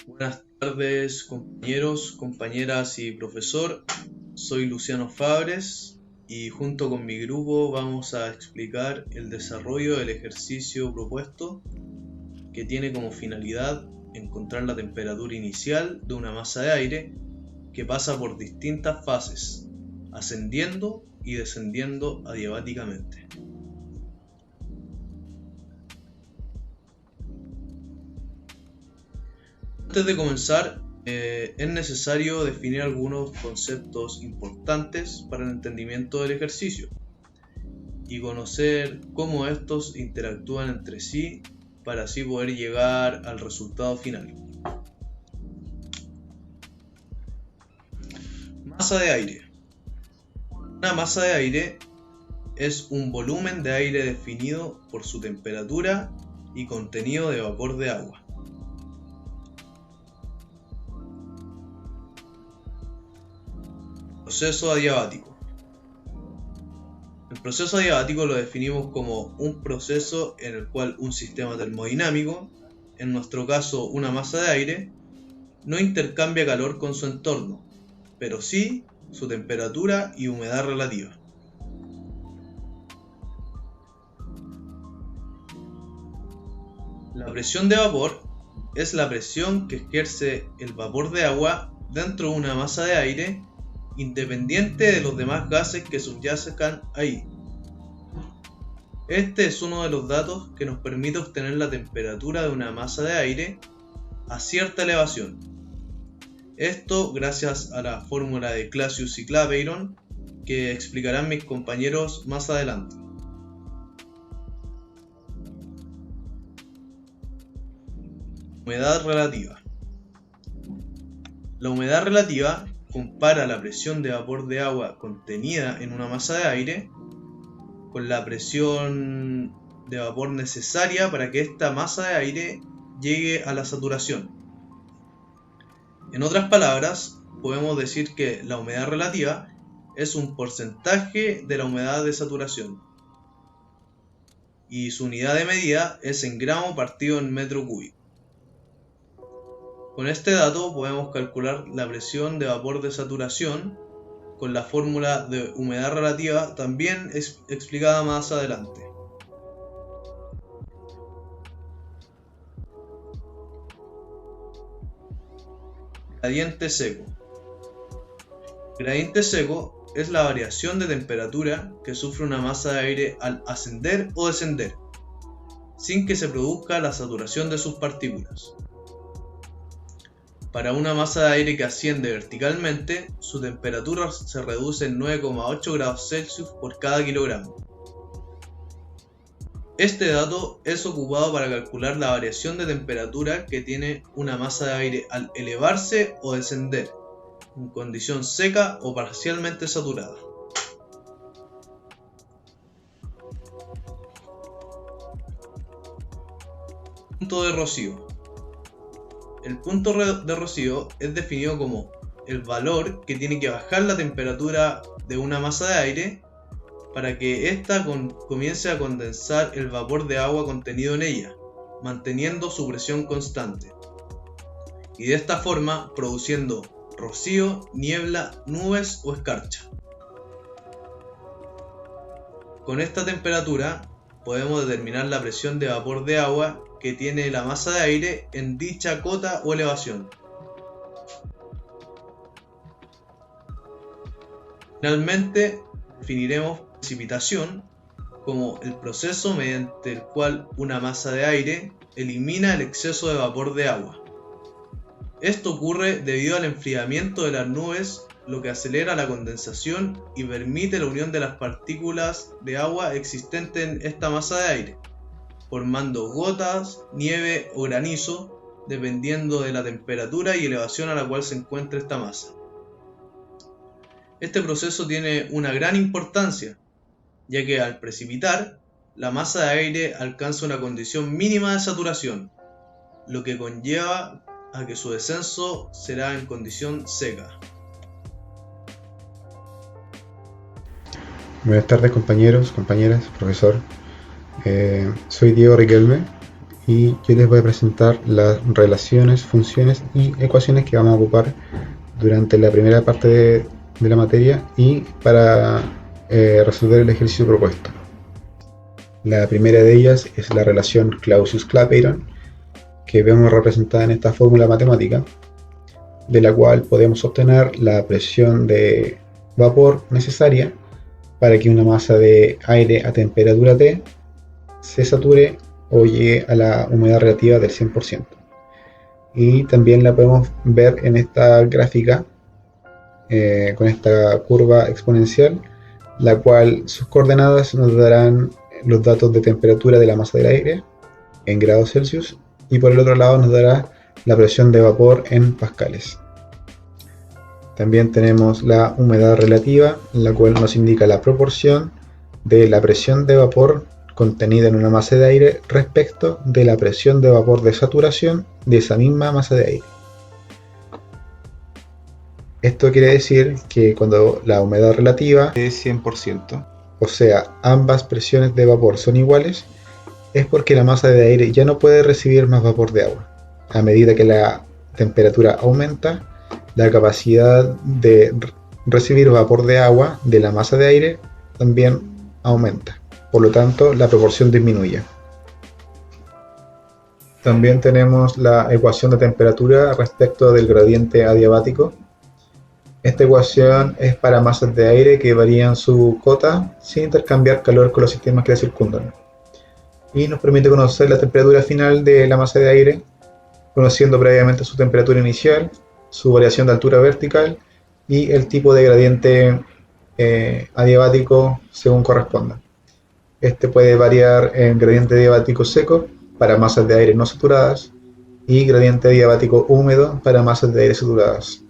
Buenas tardes, compañeros, compañeras y profesor. Soy Luciano Fabres y junto con mi grupo vamos a explicar el desarrollo del ejercicio propuesto que tiene como finalidad encontrar la temperatura inicial de una masa de aire que pasa por distintas fases, ascendiendo y descendiendo adiabáticamente. Antes de comenzar, es necesario definir algunos conceptos importantes para el entendimiento del ejercicio y conocer cómo estos interactúan entre sí para así poder llegar al resultado final. Masa de aire. Una masa de aire es un volumen de aire definido por su temperatura y contenido de vapor de agua. Proceso adiabático. El proceso adiabático lo definimos como un proceso en el cual un sistema termodinámico, en nuestro caso una masa de aire, no intercambia calor con su entorno, pero sí su temperatura y humedad relativa. La presión de vapor es la presión que ejerce el vapor de agua dentro de una masa de aire independiente de los demás gases que subyacen ahí. Este es uno de los datos que nos permite obtener la temperatura de una masa de aire a cierta elevación. Esto gracias a la fórmula de Clausius y Clapeyron que explicarán mis compañeros más adelante. Humedad relativa. La humedad relativa compara la presión de vapor de agua contenida en una masa de aire con la presión de vapor necesaria para que esta masa de aire llegue a la saturación. En otras palabras, podemos decir que la humedad relativa es un porcentaje de la humedad de saturación y su unidad de medida es en gramo partido en metro cúbico. Con este dato podemos calcular la presión de vapor de saturación con la fórmula de humedad relativa también explicada más adelante. Gradiente seco. Gradiente seco es la variación de temperatura que sufre una masa de aire al ascender o descender, sin que se produzca la saturación de sus partículas. Para una masa de aire que asciende verticalmente, su temperatura se reduce en 9,8 grados Celsius por cada kilogramo. Este dato es ocupado para calcular la variación de temperatura que tiene una masa de aire al elevarse o descender, en condición seca o parcialmente saturada. Punto de rocío. El punto de rocío es definido como el valor que tiene que bajar la temperatura de una masa de aire para que ésta comience a condensar el vapor de agua contenido en ella, manteniendo su presión constante, y de esta forma produciendo rocío, niebla, nubes o escarcha. Con esta temperatura podemos determinar la presión de vapor de agua que tiene la masa de aire en dicha cota o elevación. Finalmente, definiremos precipitación como el proceso mediante el cual una masa de aire elimina el exceso de vapor de agua. Esto ocurre debido al enfriamiento de las nubes, lo que acelera la condensación y permite la unión de las partículas de agua existentes en esta masa de aire, formando gotas, nieve o granizo, dependiendo de la temperatura y elevación a la cual se encuentre esta masa. Este proceso tiene una gran importancia, ya que al precipitar, la masa de aire alcanza una condición mínima de saturación, lo que conlleva a que su descenso será en condición seca. Buenas tardes compañeros, compañeras, profesor. Soy Diego Riquelme y yo les voy a presentar las relaciones, funciones y ecuaciones que vamos a ocupar durante la primera parte de la materia y para resolver el ejercicio propuesto. La primera de ellas es la relación Clausius-Clapeyron, que vemos representada en esta fórmula matemática, de la cual podemos obtener la presión de vapor necesaria para que una masa de aire a temperatura T se sature o llegue a la humedad relativa del 100%. Y también la podemos ver en esta gráfica con esta curva exponencial, la cual sus coordenadas nos darán los datos de temperatura de la masa del aire en grados Celsius y por el otro lado nos dará la presión de vapor en pascales. También tenemos la humedad relativa, la cual nos indica la proporción de la presión de vapor contenida en una masa de aire respecto de la presión de vapor de saturación de esa misma masa de aire. Esto quiere decir que cuando la humedad relativa es 100%, o sea, ambas presiones de vapor son iguales, es porque la masa de aire ya no puede recibir más vapor de agua. A medida que la temperatura aumenta, la capacidad de recibir vapor de agua de la masa de aire también aumenta. Por lo tanto, la proporción disminuye. También tenemos la ecuación de temperatura respecto del gradiente adiabático. Esta ecuación es para masas de aire que varían su cota sin intercambiar calor con los sistemas que la circundan. Y nos permite conocer la temperatura final de la masa de aire, conociendo previamente su temperatura inicial, su variación de altura vertical y el tipo de gradiente adiabático según corresponda. Este puede variar en gradiente adiabático seco para masas de aire no saturadas y gradiente adiabático húmedo para masas de aire saturadas.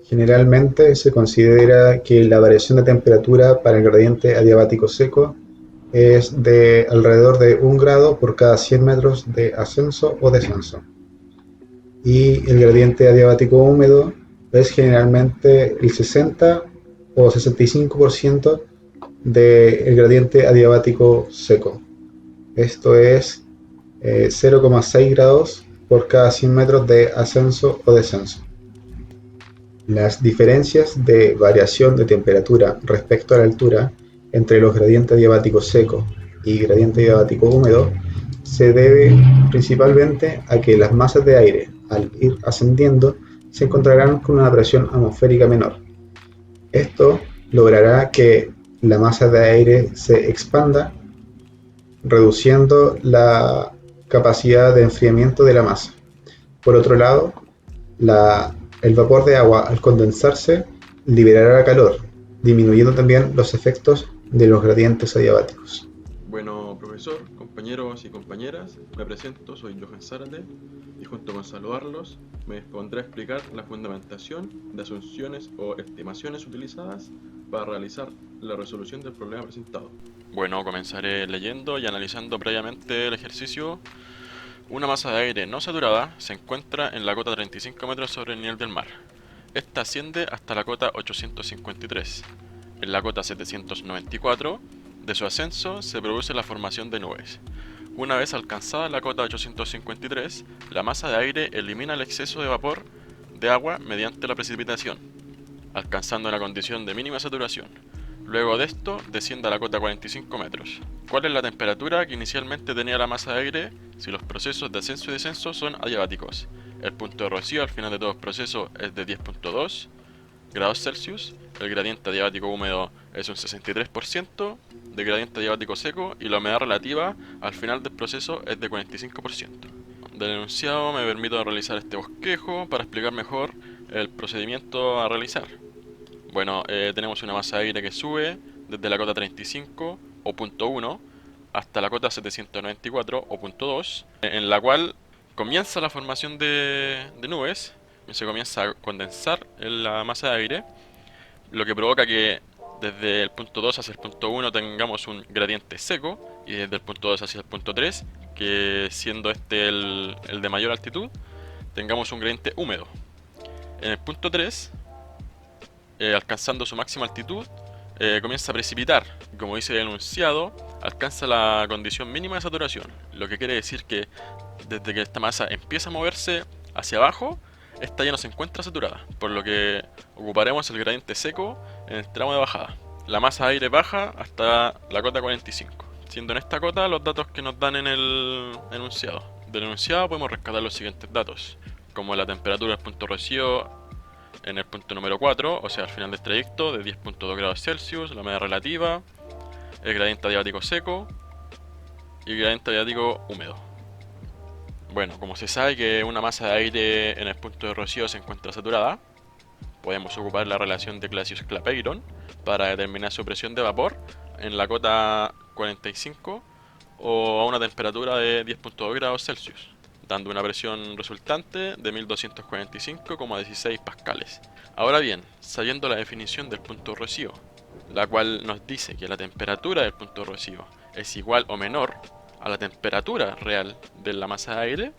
Generalmente se considera que la variación de temperatura para el gradiente adiabático seco es de alrededor de 1 grado por cada 100 metros de ascenso o descenso. Y el gradiente adiabático húmedo es generalmente el 60 o 65% del gradiente adiabático seco. Esto es 0,6 grados por cada 100 metros de ascenso o descenso. Las diferencias de variación de temperatura respecto a la altura entre los gradientes adiabáticos secos y gradiente adiabático húmedo se debe principalmente a que las masas de aire, al ir ascendiendo, se encontrarán con una presión atmosférica menor. Esto logrará que la masa de aire se expanda, reduciendo la capacidad de enfriamiento de la masa. Por otro lado, el vapor de agua al condensarse liberará calor, disminuyendo también los efectos de los gradientes adiabáticos. Bueno, profesor, compañeros y compañeras, me presento, soy Johan Zárate y junto con saludarlos me dispondré a explicar la fundamentación de asunciones o estimaciones utilizadas para realizar la resolución del problema presentado. Bueno, comenzaré leyendo y analizando previamente el ejercicio. Una masa de aire no saturada se encuentra en la cota 35 metros sobre el nivel del mar. Esta asciende hasta la cota 853. En la cota 794 de su ascenso se produce la formación de nubes. Una vez alcanzada la cota 853, la masa de aire elimina el exceso de vapor de agua mediante la precipitación, alcanzando una condición de mínima saturación. Luego de esto, desciende a la cota 45 metros. ¿Cuál es la temperatura que inicialmente tenía la masa de aire si los procesos de ascenso y descenso son adiabáticos? El punto de rocío al final de todo el proceso es de 10.2 grados Celsius, el gradiente adiabático húmedo es un 63% de gradiente adiabático seco y la humedad relativa al final del proceso es de 45%. Del enunciado me permito realizar este bosquejo para explicar mejor el procedimiento a realizar. Bueno, tenemos una masa de aire que sube desde la cota 35 o punto 1 hasta la cota 794 o punto 2, en la cual comienza la formación de nubes, se comienza a condensar en la masa de aire, lo que provoca que desde el punto 2 hacia el punto 1 tengamos un gradiente seco y desde el punto 2 hacia el punto 3, que siendo este el de mayor altitud, tengamos un gradiente húmedo. En el punto 3, alcanzando su máxima altitud, comienza a precipitar. Y como dice el enunciado, alcanza la condición mínima de saturación. Lo que quiere decir que desde que esta masa empieza a moverse hacia abajo, esta ya no se encuentra saturada, por lo que ocuparemos el gradiente seco en el tramo de bajada. La masa de aire baja hasta la cota 45, siendo en esta cota los datos que nos dan en el enunciado. Del enunciado podemos rescatar los siguientes datos, como la temperatura del punto rocío en el punto número 4, o sea al final del trayecto, de 10.2 grados Celsius, la media relativa, el gradiente adiabático seco y el gradiente adiabático húmedo. Bueno, como se sabe que una masa de aire en el punto de rocío se encuentra saturada, podemos ocupar la relación de Clapeyron para determinar su presión de vapor en la cota 45 o a una temperatura de 10.2 grados Celsius, dando una presión resultante de 1245,16 pascales. Ahora bien, sabiendo la definición del punto de rocío, la cual nos dice que la temperatura del punto de rocío es igual o menor a la temperatura real de la masa de aire,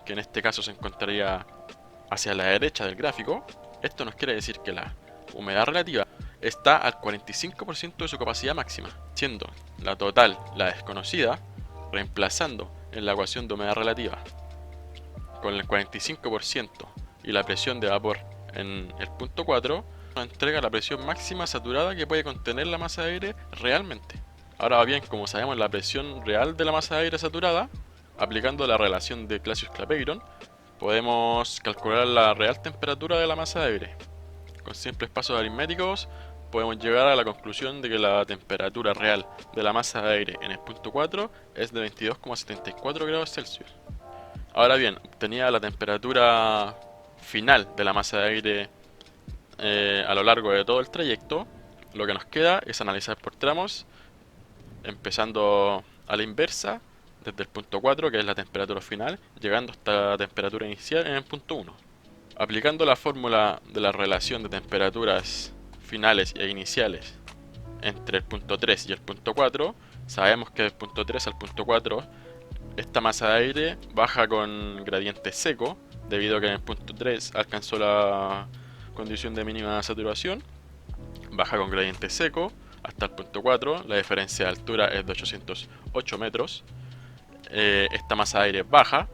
que en este caso se encontraría hacia la derecha del gráfico, esto nos quiere decir que la humedad relativa está al 45% de su capacidad máxima, siendo la total la desconocida, reemplazando en la ecuación de humedad relativa con el 45% y la presión de vapor en el punto 4, nos entrega la presión máxima saturada que puede contener la masa de aire realmente. Ahora bien, como sabemos la presión real de la masa de aire saturada, aplicando la relación de Clapeyron, podemos calcular la real temperatura de la masa de aire. Con simples pasos aritméticos podemos llegar a la conclusión de que la temperatura real de la masa de aire en el punto 4 es de 22,74 grados Celsius. Ahora bien, obtenida la temperatura final de la masa de aire a lo largo de todo el trayecto, lo que nos queda es analizar por tramos, empezando a la inversa, desde el punto 4, que es la temperatura final, llegando hasta la temperatura inicial en el punto 1. Aplicando la fórmula de la relación de temperaturas finales e iniciales entre el punto 3 y el punto 4, sabemos que del punto 3 al punto 4 esta masa de aire baja con gradiente seco, debido a que en el punto 3 alcanzó la condición de mínima saturación, baja con gradiente seco hasta el punto 4, la diferencia de altura es de 808 metros, esta masa de aire baja,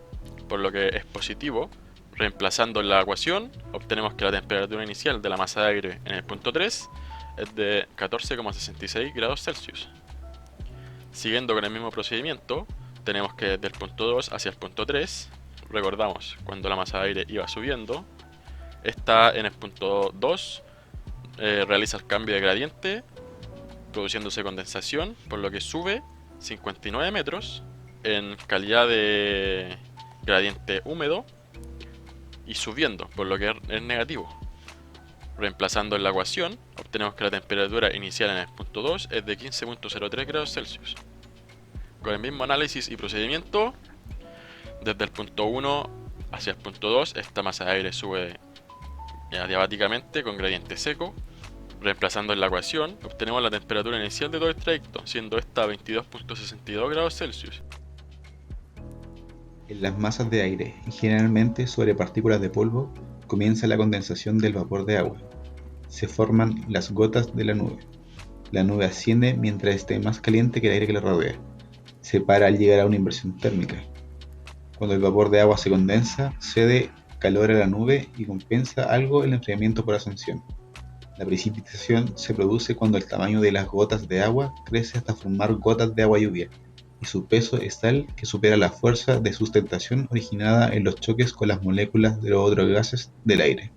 por lo que es positivo. Reemplazando la ecuación, obtenemos que la temperatura inicial de la masa de aire en el punto 3 es de 14,66 grados Celsius. Siguiendo con el mismo procedimiento, tenemos que desde el punto 2 hacia el punto 3, recordamos cuando la masa de aire iba subiendo, está en el punto 2, realiza el cambio de gradiente, produciéndose condensación, por lo que sube 59 metros en calidad de gradiente húmedo y subiendo, por lo que es negativo. Reemplazando en la ecuación, obtenemos que la temperatura inicial en el punto 2 es de 15,03 grados Celsius. Con el mismo análisis y procedimiento, desde el punto 1 hacia el punto 2, esta masa de aire sube adiabáticamente con gradiente seco. Reemplazando en la ecuación, obtenemos la temperatura inicial de todo el trayecto, siendo esta 22,62 grados Celsius. En las masas de aire, y generalmente sobre partículas de polvo, comienza la condensación del vapor de agua. Se forman las gotas de la nube. La nube asciende mientras esté más caliente que el aire que la rodea. Se para al llegar a una inversión térmica. Cuando el vapor de agua se condensa, cede calor a la nube y compensa algo el enfriamiento por ascensión. La precipitación se produce cuando el tamaño de las gotas de agua crece hasta formar gotas de agua lluvia, y su peso es tal que supera la fuerza de sustentación originada en los choques con las moléculas de los otros gases del aire.